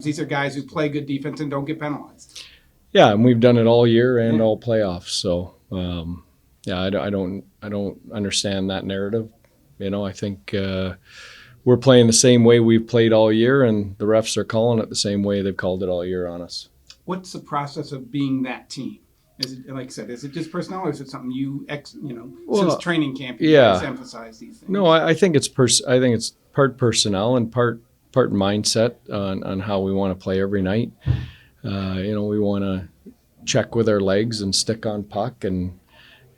These are guys who play good defense and don't get penalized. Yeah, and we've done it all year and all playoffs. So yeah, I don't understand that narrative. I think we're playing the same way we've played all year, and the refs are calling it the same way they've called it all year on us. What's the process of being that team? Is it, like I said, is it just personnel, or is it something since training camp you guys emphasize these things? No, I think it's part personnel and part mindset on how we want to play every night. We want to check with our legs and stick on puck, and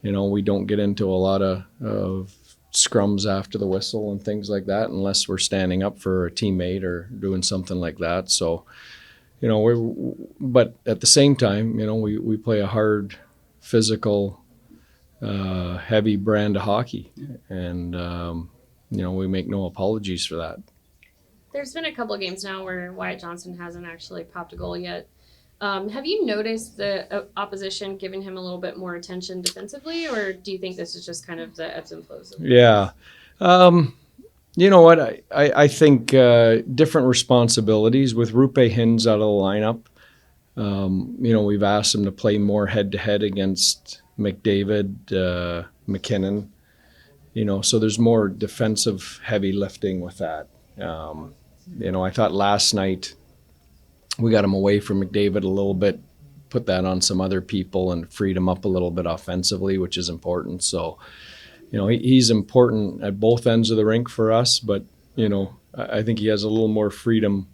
we don't get into a lot of scrums after the whistle and things like that unless we're standing up for a teammate or doing something like that. So, but at the same time, we play a hard, physical, heavy brand of hockey, and we make no apologies for that. There's been a couple of games now where Wyatt Johnston hasn't actually popped a goal yet. Have you noticed the opposition giving him a little bit more attention defensively, or do you think this is just kind of the ebbs and flows of it? Yeah. You know what? I think different responsibilities with Rupe Hins out of the lineup. We've asked him to play more head-to-head against McDavid, McKinnon. So there's more defensive heavy lifting with that. I thought last night we got him away from McDavid a little bit, put that on some other people and freed him up a little bit offensively, which is important. So, he's important at both ends of the rink for us, but, I think he has a little more freedom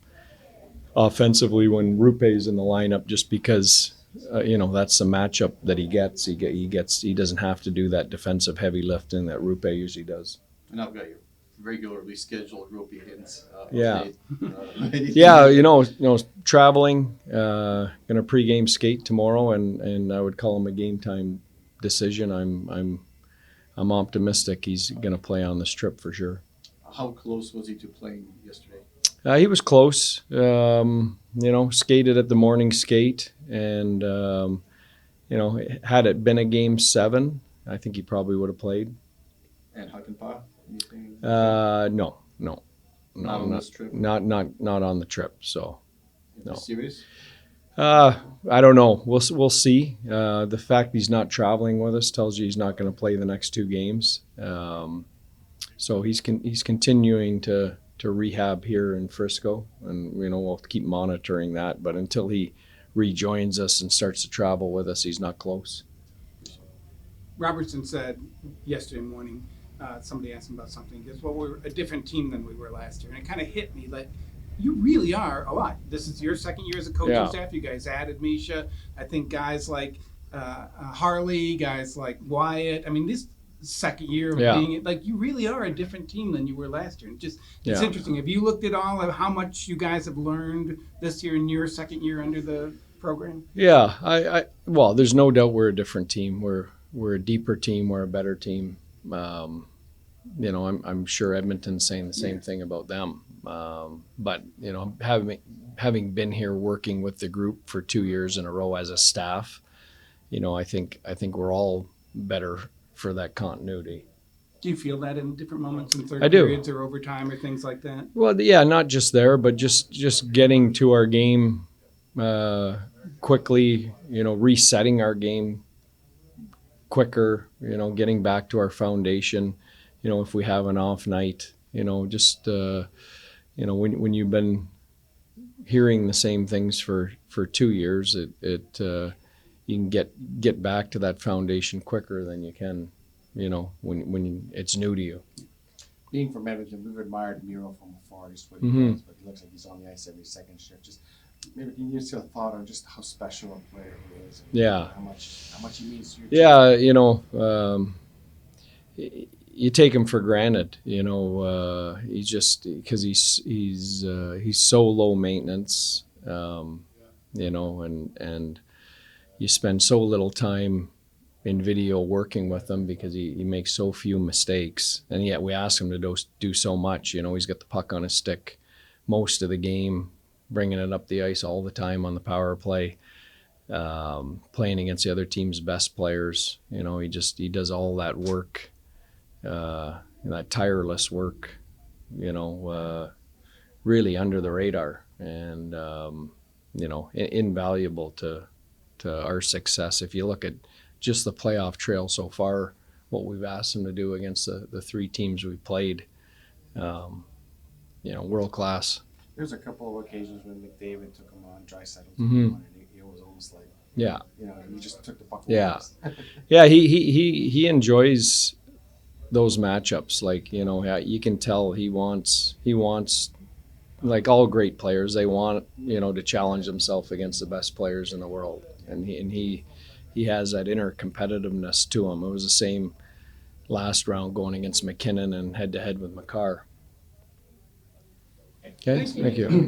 offensively when Rupe's in the lineup, just because, that's the matchup that he gets. He doesn't have to do that defensive heavy lifting that Rupe usually does. And I've got your regularly scheduled Rupe Hins. Yeah. Yeah, traveling, gonna pregame skate tomorrow, and I would call him a game time decision. I'm optimistic he's gonna play on this trip for sure. How close was he to playing yesterday? He was close. Skated at the morning skate, and had it been a game 7, I think he probably would have played. And Hakanpää? No. Not on this trip? Not on the trip. So, no. Serious? I don't know. We'll see. The fact he's not traveling with us tells you he's not going to play the next 2 games. So he's continuing to rehab here in Frisco, and we'll keep monitoring that. But until he rejoins us and starts to travel with us, he's not close. Robertson said yesterday morning, somebody asked him about something. He goes, well, we're a different team than we were last year. And it kind of hit me like, you really are a lot. This is your second year as a coaching staff. You guys added Misha. I think guys like Harley, guys like Wyatt. I mean, this second year of being like, you really are a different team than you were last year. And it's interesting. Have you looked at all of how much you guys have learned this year in your second year under the program? Yeah, well, there's no doubt we're a different team. We're a deeper team. We're a better team. I'm sure Edmonton's saying the same thing about them. But having been here working with the group for 2 years in a row as a staff, I think we're all better for that continuity. Do you feel that in different moments in third I do. periods or overtime or things like that? Well, yeah, not just there, but just getting to our game quickly, resetting our game quicker, getting back to our foundation, if we have an off night, when you've been hearing the same things for 2 years, you can get back to that foundation quicker than you can, when it's new to you. Being from Edmonton, we've admired Miro from afar, just what he does, but he looks like he's on the ice every second shift. Just maybe can you just have a thought on just how special a player he is? Yeah. How much he means to your team? Yeah, you take him for granted. He's just because he's so low maintenance. And you spend so little time in video working with him because he makes so few mistakes, and yet we ask him to do so much. He's got the puck on his stick most of the game, bringing it up the ice all the time on the power play, playing against the other team's best players. He does all that work, that tireless work, really under the radar. and invaluable to our success. If you look at just the playoff trail so far, what we've asked him to do against the three teams we played, world class. There's a couple of occasions when McDavid took him on, Draisaitl took Mhm. him on, and it was almost like, Yeah, he just took the puck. Yeah. yeah. He enjoys those matchups. Like you can tell he wants like all great players. They want to challenge himself against the best players in the world, and he has that inner competitiveness to him. It was the same last round going against McKinnon and head to head with Makar. Okay, thank you.